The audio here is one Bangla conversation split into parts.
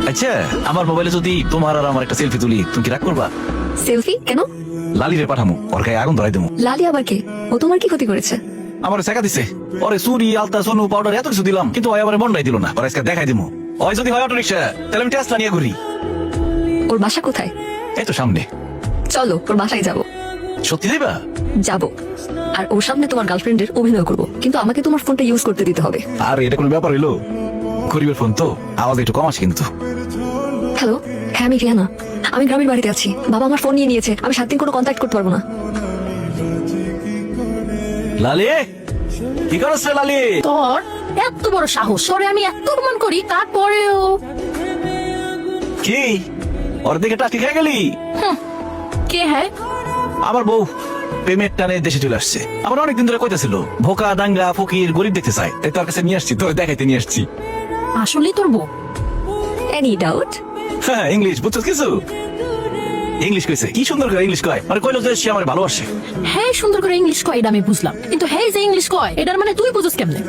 আচ্ছা আমার মোবাইলে যদি তোমার আর আমার একটা সেলফি তুলি তুমি কি রাগ করবা? সেলফি কেন? লালিরে পাঠামু, ওর গায়ে আগুন ধরাই দেবো। লালি আবার কে? ও তোমার কি ক্ষতি করেছে? আমার শেখা দিছে, ওরে চুরি আলতা সোনু পাউডার এত কিছু দিলাম, কিন্তু ওই আবার মন্ডাই দিল না। ওর আজকে দেখাই দিমু। ওই যদি হয় অটো রিক্সা, তাহলে আমি টেস্টটা নিয়ে ঘুরি। ওর বাসা কোথায়? এই তো সামনে। চলো ওর বাসায় যাব। সত্যি যাইবা? যাব, আর ওর সামনে তোমার গার্লফ্রেন্ডের অভিনয় করব, কিন্তু আমাকে তোমার ফোনটা ইউজ করতে দিতে হবে। আর এটা কোনো ব্যাপার হইলো? গরিবের ফোন তো, আওয়াজ একটু কম আছে কিন্তু। হ্যালো, হ্যাঁ আমি রিয়ানা। আমি গ্রামের বাড়িতে আছি, বাবা আমার ফোন নিয়ে নিয়েছে, আমি 7 দিন কোনো কন্ট্যাক্ট করতে পারবো না। লালি কি করছ লালি? তোর এত বড় সাহস, তোরে আমি এত অপমান করি তারপরেও কি ওর দিকে টাকি খেয়ে গেলি? কে হ্যাঁ? আমার বউ প্রেমের টানে দেশে চলে আসছে। আমার অনেকদিন ধরে কইতাছিল ভোকা দাঙ্গা ফকির গরিব দেখতে চাই, তাই তোর কাছে নিয়ে আসছি, তোর দেখাইতে নিয়ে আসছি। আসলেই তোর বউ? Any doubt? হ্যাঁ ইংলিশ বুঝছিস কিছু? ইংলিশ কইছে, কি সুন্দর করে ইংলিশ কয়। মানে কইলো যে সে আমার ভালোবাসে। হ্যাঁ সুন্দর করে ইংলিশ কয় এটা আমি বুঝলাম, কিন্তু হ্যাঁ যে ইংলিশ কয় এটার মানে তুই বুঝিস কেমনে?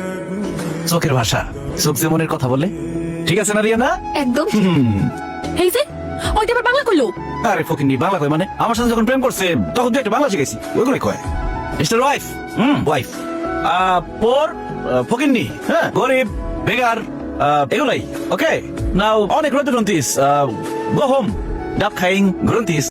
চোখের ভাষা, চোখ যে মনের কথা বলে। ঠিক আছে না রিয়ানা? একদম। এই যে ওইটা আবার বাংলা কইলো? আরে ফকিন্নি বাংলা কয় মানে? আমার সাথে যখন প্রেম করছে তখন তুই একটা বাংলা শিখেছি, ওইগুলোই কয়। মিস্টার ওয়াইফ, ওয়াইফ পোর ফকিন্নি, হ্যাঁ গরিব বেগার, এগুলাই। ওকে নাও অনেক রোদ গ্রন্থিস, গো হোম ডাব খাইং গ্রন্থিস।